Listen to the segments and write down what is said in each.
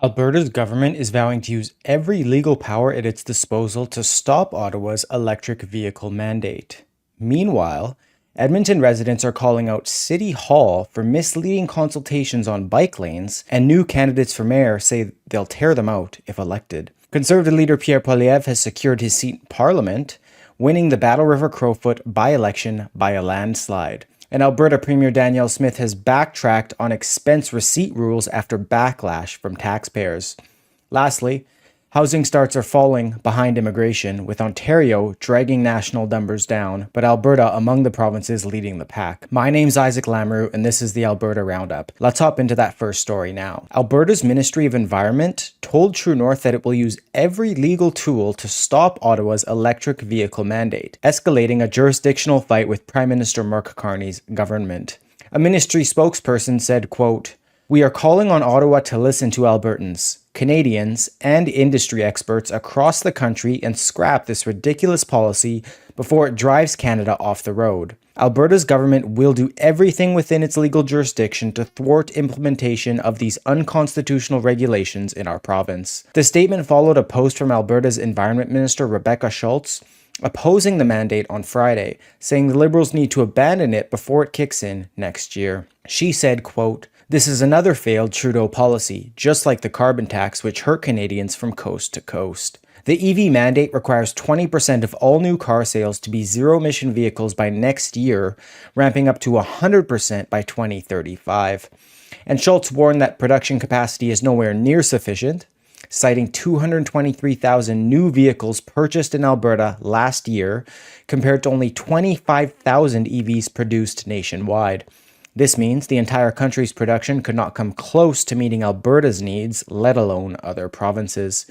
Alberta's government is vowing to use every legal power at its disposal to stop Ottawa's electric vehicle mandate. Meanwhile, Edmonton residents are calling out City Hall for misleading consultations on bike lanes, and new candidates for mayor say they'll tear them out if elected. Conservative leader Pierre Poilievre has secured his seat in Parliament, winning the Battle River Crowfoot by-election by a landslide. And Alberta Premier Danielle Smith has backtracked on expense receipt rules after backlash from taxpayers. Lastly, housing starts are falling behind immigration, with Ontario dragging national numbers down, but Alberta among the provinces leading the pack. My name's Isaac Lamoureux, and this is the Alberta Roundup. Let's hop into that first story now. Alberta's Ministry of Environment told True North that it will use every legal tool to stop Ottawa's electric vehicle mandate, escalating a jurisdictional fight with Prime Minister Mark Carney's government. A ministry spokesperson said, quote, "We are calling on Ottawa to listen to Albertans, Canadians, and industry experts across the country and scrap this ridiculous policy before it drives Canada off the road. Alberta's government will do everything within its legal jurisdiction to thwart implementation of these unconstitutional regulations in our province." The statement followed a post from Alberta's Environment Minister Rebecca Schultz opposing the mandate on Friday, saying the Liberals need to abandon it before it kicks in next year. She said, quote, "This is another failed Trudeau policy, just like the carbon tax, which hurt Canadians from coast to coast. The EV mandate requires 20% of all new car sales to be zero-emission vehicles by next year, ramping up to 100% by 2035. And Schultz warned that production capacity is nowhere near sufficient, citing 223,000 new vehicles purchased in Alberta last year, compared to only 25,000 EVs produced nationwide. This means the entire country's production could not come close to meeting Alberta's needs, let alone other provinces.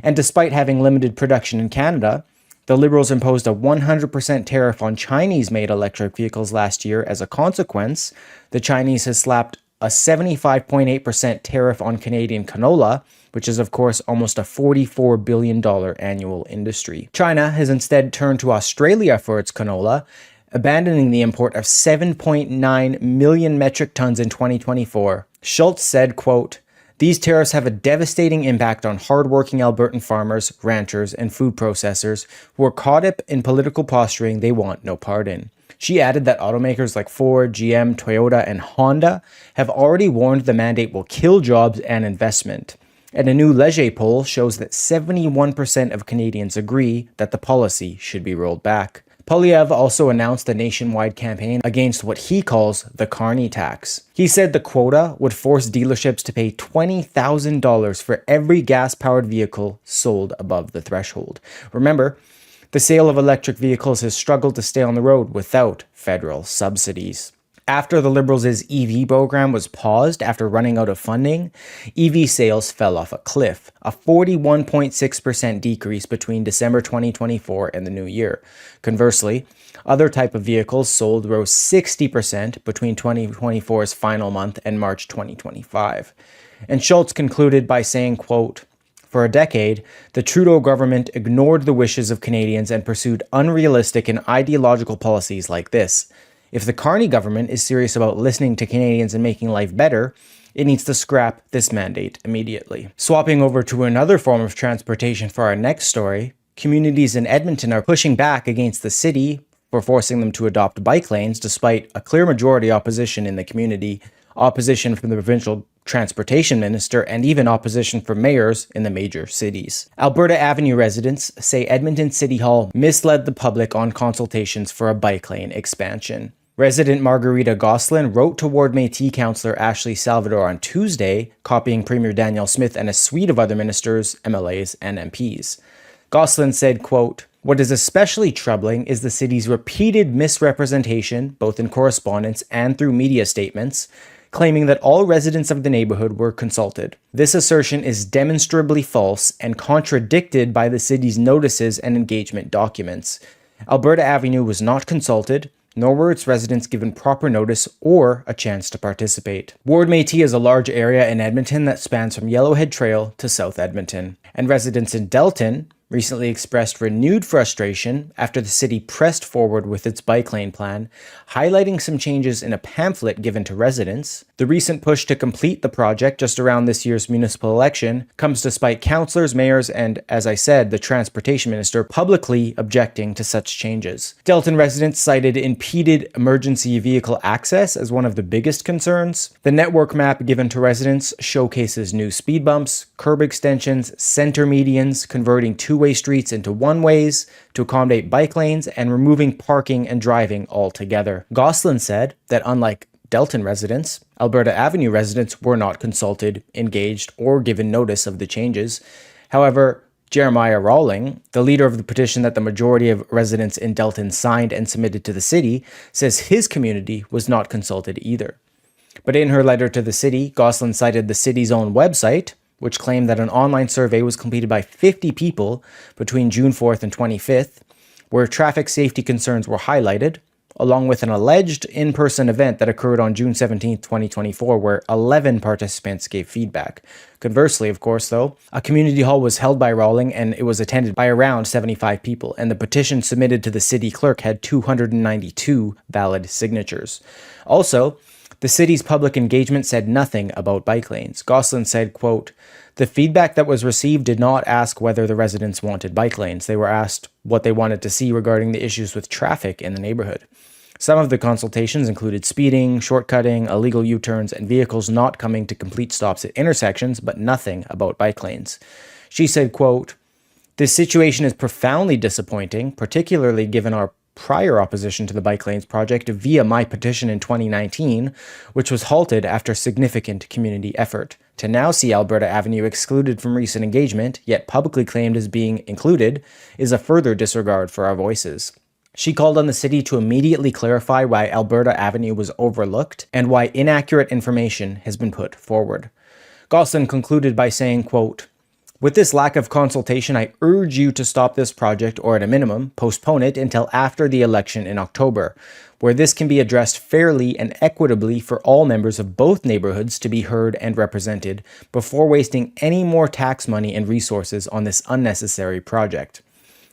And despite having limited production in Canada, the Liberals imposed a 100% tariff on Chinese-made electric vehicles last year. As a consequence, the Chinese has slapped a 75.8% tariff on Canadian canola, which is of course almost a $44 billion annual industry. China has instead turned to Australia for its canola, abandoning the import of 7.9 million metric tons in 2024. Schultz said, quote, "These tariffs have a devastating impact on hardworking Albertan farmers, ranchers, and food processors who are caught up in political posturing they want no part in." She added that automakers like Ford, GM, Toyota, and Honda have already warned the mandate will kill jobs and investment. And a new Leger poll shows that 71% of Canadians agree that the policy should be rolled back. Poilievre also announced a nationwide campaign against what he calls the Carney tax. He said the quota would force dealerships to pay $20,000 for every gas-powered vehicle sold above the threshold. Remember, the sale of electric vehicles has struggled to stay on the road without federal subsidies. After the Liberals' EV program was paused after running out of funding, EV sales fell off a cliff, a 41.6% decrease between December 2024 and the new year. Conversely, other type of vehicles sold rose 60% between 2024's final month and March 2025. And Schultz concluded by saying, quote, "For a decade, the Trudeau government ignored the wishes of Canadians and pursued unrealistic and ideological policies like this. If the Carney government is serious about listening to Canadians and making life better, it needs to scrap this mandate immediately." Swapping over to another form of transportation for our next story, communities in Edmonton are pushing back against the city for forcing them to adopt bike lanes despite a clear majority opposition in the community, opposition from the provincial transportation minister, and even opposition from mayors in the major cities. Alberta Avenue residents say Edmonton City Hall misled the public on consultations for a bike lane expansion. Resident Margarita Gosselin wrote to Ward Métis Councillor Ashley Salvador on Tuesday, copying Premier Danielle Smith and a suite of other ministers, MLAs, and MPs. Gosselin said, quote, "What is especially troubling is the city's repeated misrepresentation, both in correspondence and through media statements, claiming that all residents of the neighborhood were consulted. This assertion is demonstrably false and contradicted by the city's notices and engagement documents. Alberta Avenue was not consulted, nor were its residents given proper notice or a chance to participate." Ward Métis is a large area in Edmonton that spans from Yellowhead Trail to South Edmonton, and residents in Delton, recently expressed renewed frustration after the city pressed forward with its bike lane plan, highlighting some changes in a pamphlet given to residents. The recent push to complete the project just around this year's municipal election comes despite councillors, mayors, and, as I said, the transportation minister publicly objecting to such changes. Delton residents cited impeded emergency vehicle access as one of the biggest concerns. The network map given to residents showcases new speed bumps, curb extensions, center medians, converting two-way streets into one-ways to accommodate bike lanes, and removing parking and driving altogether. Gosselin said that unlike Delton residents, Alberta Avenue residents were not consulted, engaged, or given notice of the changes. However, Jeremiah Rawling, the leader of the petition that the majority of residents in Delton signed and submitted to the city, says his community was not consulted either. But in her letter to the city, Gosselin cited the city's own website, which claimed that an online survey was completed by 50 people between June 4th and 25th, where traffic safety concerns were highlighted, along with an alleged in-person event that occurred on June 17th, 2024, where 11 participants gave feedback. Conversely, of course, though, a community hall was held by Rawling and it was attended by around 75 people, and the petition submitted to the city clerk had 292 valid signatures. Also, the city's public engagement said nothing about bike lanes. Gosselin said, quote, "The feedback that was received did not ask whether the residents wanted bike lanes. They were asked what they wanted to see regarding the issues with traffic in the neighborhood. Some of the consultations included speeding, shortcutting, illegal U-turns, and vehicles not coming to complete stops at intersections, but nothing about bike lanes." She said, quote, "This situation is profoundly disappointing, particularly given our prior opposition to the bike lanes project via my petition in 2019, which was halted after significant community effort. To now see Alberta Avenue excluded from recent engagement, yet publicly claimed as being included, is a further disregard for our voices." She called on the city to immediately clarify why Alberta Avenue was overlooked and why inaccurate information has been put forward. Gosselin concluded by saying, quote, "With this lack of consultation, I urge you to stop this project or at a minimum, postpone it until after the election in October, where this can be addressed fairly and equitably for all members of both neighborhoods to be heard and represented before wasting any more tax money and resources on this unnecessary project."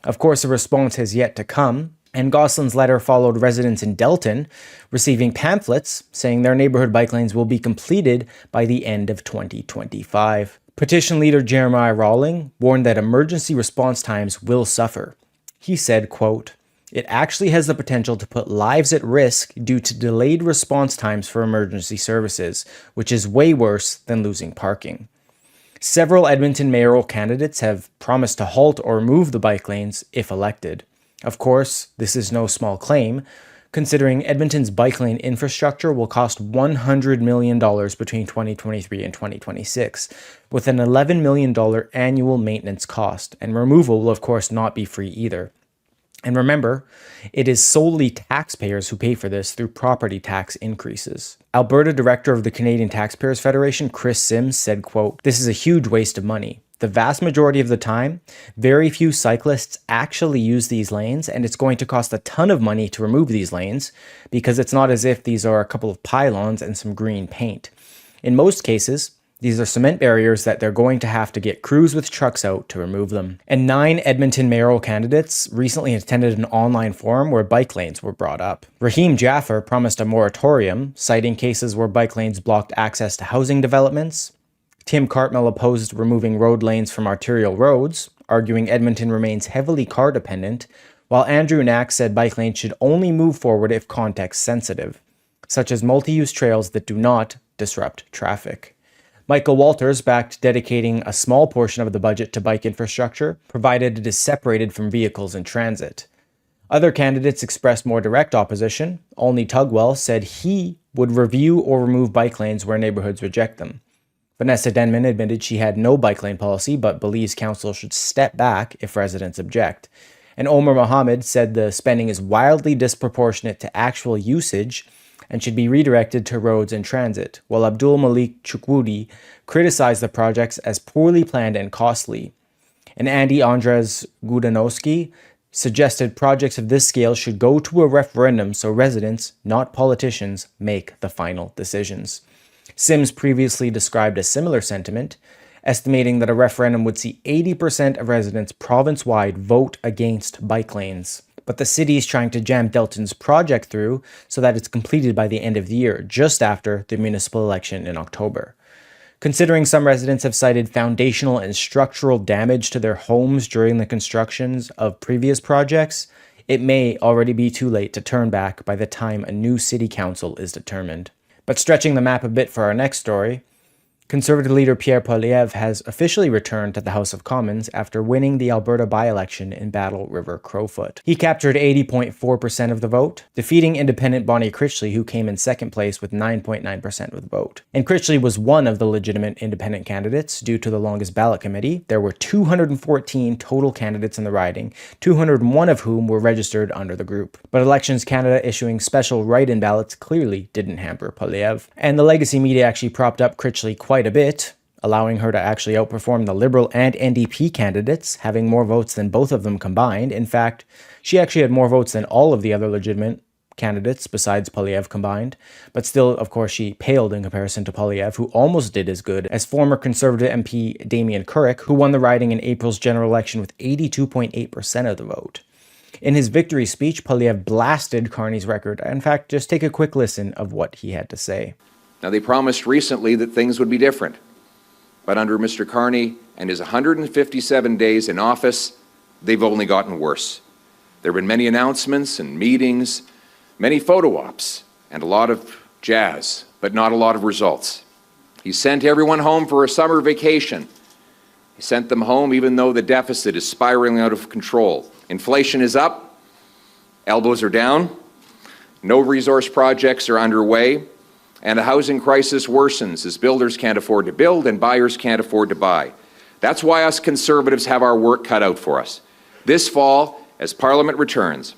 Of course, a response has yet to come, and Gosselin's letter followed residents in Delton receiving pamphlets saying their neighborhood bike lanes will be completed by the end of 2025. Petition leader Jeremiah Rawling warned that emergency response times will suffer. He said, quote, "It actually has the potential to put lives at risk due to delayed response times for emergency services, which is way worse than losing parking." Several Edmonton mayoral candidates have promised to halt or remove the bike lanes if elected. Of course, this is no small claim, considering Edmonton's bike lane infrastructure will cost $100 million between 2023 and 2026, with an $11 million annual maintenance cost, and removal will of course not be free either. And remember, it is solely taxpayers who pay for this through property tax increases. Alberta Director of the Canadian Taxpayers Federation, Chris Sims, said, quote, "This is a huge waste of money. The vast majority of the time, very few cyclists actually use these lanes, and it's going to cost a ton of money to remove these lanes because it's not as if these are a couple of pylons and some green paint. In most cases, these are cement barriers that they're going to have to get crews with trucks out to remove them." And 9 Edmonton mayoral candidates recently attended an online forum where bike lanes were brought up. Raheem Jaffer promised a moratorium, citing cases where bike lanes blocked access to housing developments. Tim Cartmell opposed removing road lanes from arterial roads, arguing Edmonton remains heavily car dependent, while Andrew Knack said bike lanes should only move forward if context sensitive, such as multi-use trails that do not disrupt traffic. Michael Walters backed dedicating a small portion of the budget to bike infrastructure, provided it is separated from vehicles in transit. Other candidates expressed more direct opposition. Olney Tugwell said he would review or remove bike lanes where neighborhoods reject them. Vanessa Denman admitted she had no bike lane policy, but believes council should step back if residents object. And Omar Mohammed said the spending is wildly disproportionate to actual usage and should be redirected to roads and transit, while Abdul Malik Chukwudi criticized the projects as poorly planned and costly. And Andy Andres Gudanowski suggested projects of this scale should go to a referendum so residents, not politicians, make the final decisions. Sims previously described a similar sentiment, estimating that a referendum would see 80% of residents province-wide vote against bike lanes. But the city is trying to jam Delton's project through so that it's completed by the end of the year, just after the municipal election in October. Considering some residents have cited foundational and structural damage to their homes during the constructions of previous projects, it may already be too late to turn back by the time a new city council is determined. But stretching the map a bit for our next story, Conservative leader Pierre Poilievre has officially returned to the House of Commons after winning the Alberta by-election in Battle River Crowfoot. He captured 80.4% of the vote, defeating independent Bonnie Critchley, who came in second place with 9.9% of the vote. And Critchley was one of the legitimate independent candidates due to the longest ballot committee. There were 214 total candidates in the riding, 201 of whom were registered under the group. But Elections Canada issuing special write-in ballots clearly didn't hamper Poilievre. And the legacy media actually propped up Critchley quite a bit, allowing her to actually outperform the Liberal and NDP candidates, having more votes than both of them combined. In fact, she actually had more votes than all of the other legitimate candidates besides Poilievre combined. But still, of course, she paled in comparison to Poilievre, who almost did as good as former Conservative MP Damien Currick, who won the riding in April's general election with 82.8% of the vote. In his victory speech, Poilievre blasted Carney's record. In fact, just take a quick listen of what he had to say. Now, they promised recently that things would be different, but under Mr. Carney and his 157 days in office, they've only gotten worse. There have been many announcements and meetings, many photo ops, and a lot of jazz, but not a lot of results. He sent everyone home for a summer vacation. He sent them home even though the deficit is spiraling out of control. Inflation is up, elbows are down, no resource projects are underway, and the housing crisis worsens as builders can't afford to build and buyers can't afford to buy. That's why us Conservatives have our work cut out for us. This fall, as Parliament returns,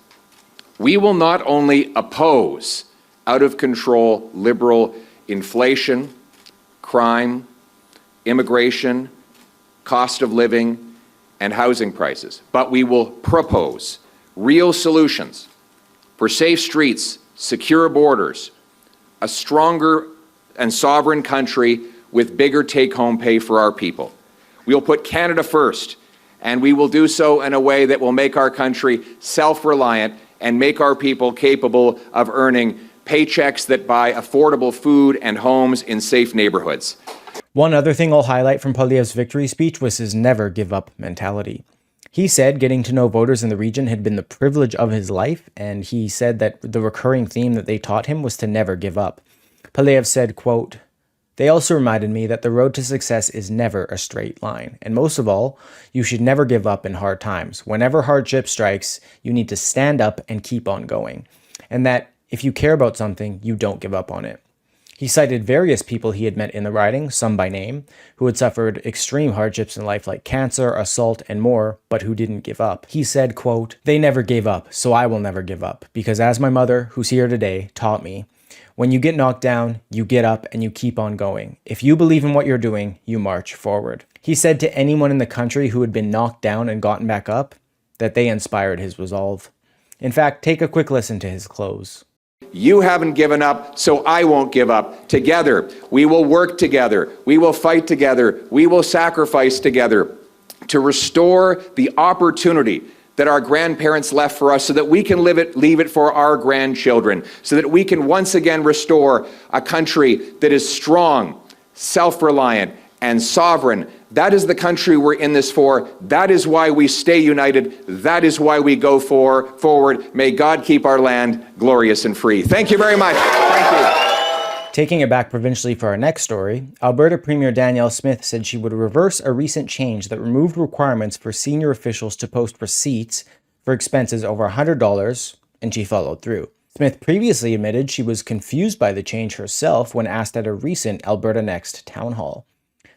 we will not only oppose out-of-control Liberal inflation, crime, immigration, cost of living, and housing prices, but we will propose real solutions for safe streets, secure borders, a stronger and sovereign country with bigger take-home pay for our people. We'll put Canada first, and we will do so in a way that will make our country self-reliant and make our people capable of earning paychecks that buy affordable food and homes in safe neighborhoods. One other thing I'll highlight from Poilievre's victory speech was his never-give-up mentality. He said getting to know voters in the region had been the privilege of his life, and he said that the recurring theme that they taught him was to never give up. Poilievre said, quote, "They also reminded me that the road to success is never a straight line, and most of all, you should never give up in hard times. Whenever hardship strikes, you need to stand up and keep on going, and that if you care about something, you don't give up on it." He cited various people he had met in the riding, some by name, who had suffered extreme hardships in life like cancer, assault, and more, but who didn't give up. He said, quote, "They never gave up, so I will never give up, because as my mother, who's here today, taught me, when you get knocked down, you get up and you keep on going. If you believe in what you're doing, you march forward." He said to anyone in the country who had been knocked down and gotten back up that they inspired his resolve. In fact, take a quick listen to his close. You haven't given up, so I won't give up. Together, we will work together. We will fight together. We will sacrifice together to restore the opportunity that our grandparents left for us so that we can leave it for our grandchildren, so that we can once again restore a country that is strong, self-reliant, and sovereign. That is the country we're in this for. That is why we stay united. That is why we go forward. May God keep our land glorious and free. Thank you very much. Thank you. Taking it back provincially for our next story, Alberta Premier Danielle Smith said she would reverse a recent change that removed requirements for senior officials to post receipts for expenses over $100, and she followed through. Smith previously admitted she was confused by the change herself when asked at a recent Alberta Next town hall.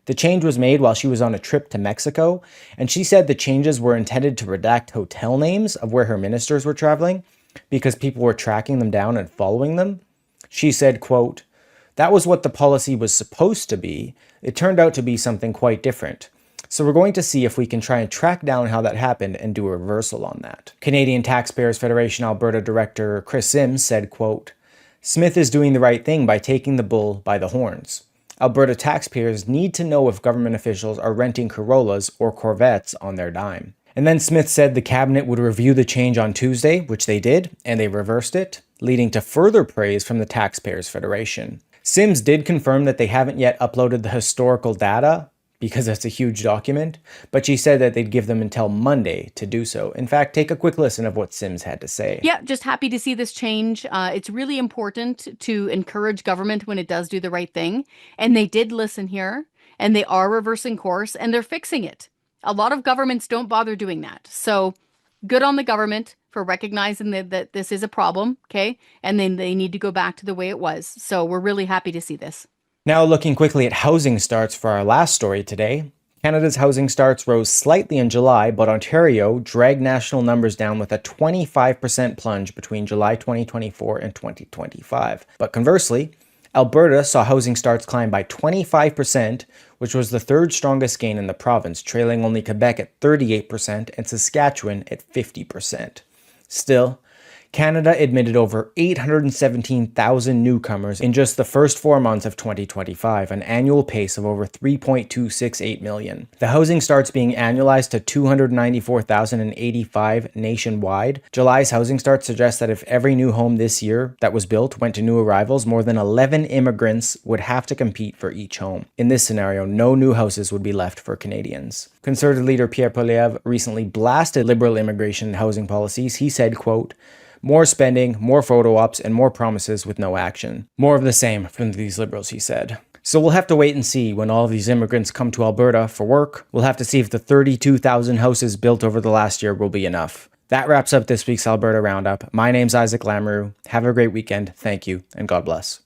The change was made while she was on a trip to Mexico, and she said the changes were intended to redact hotel names of where her ministers were traveling because people were tracking them down and following them. She said, quote, "That was what the policy was supposed to be. It turned out to be something quite different. So we're going to see if we can try and track down how that happened and do a reversal on that." Canadian Taxpayers Federation Alberta Director Chris Sims said, quote, "Smith is doing the right thing by taking the bull by the horns. Alberta taxpayers need to know if government officials are renting Corollas or Corvettes on their dime. And then Smith said the cabinet would review the change on Tuesday, which they did, and they reversed it, leading to further praise from the Taxpayers Federation. Sims did confirm that they haven't yet uploaded the historical data, because that's a huge document, but she said that they'd give them until Monday to do so. In fact, take a quick listen of what Sims had to say. Yeah, just happy to see this change. It's really important to encourage government when it does do the right thing. And they did listen here, and they are reversing course, and they're fixing it. A lot of governments don't bother doing that. So good on the government for recognizing that this is a problem, okay? And then they need to go back to the way it was. So we're really happy to see this. Now looking quickly at housing starts for our last story today. Canada's housing starts rose slightly in July, but Ontario dragged national numbers down with a 25% plunge between July 2024 and 2025. But conversely, Alberta saw housing starts climb by 25%, which was the third strongest gain in the province, trailing only Quebec at 38% and Saskatchewan at 50%. Still, Canada admitted over 817,000 newcomers in just the first 4 months of 2025, an annual pace of over 3.268 million. The housing starts being annualized to 294,085 nationwide. July's housing starts suggest that if every new home this year that was built went to new arrivals, more than 11 immigrants would have to compete for each home. In this scenario, no new houses would be left for Canadians. Conservative leader Pierre Poilievre recently blasted Liberal immigration and housing policies. He said, quote, "More spending, more photo ops, and more promises with no action. More of the same from these Liberals," he said. So we'll have to wait and see when all of these immigrants come to Alberta for work. We'll have to see if the 32,000 houses built over the last year will be enough. That wraps up this week's Alberta Roundup. My name's Isaac Lamoureux. Have a great weekend. Thank you, and God bless.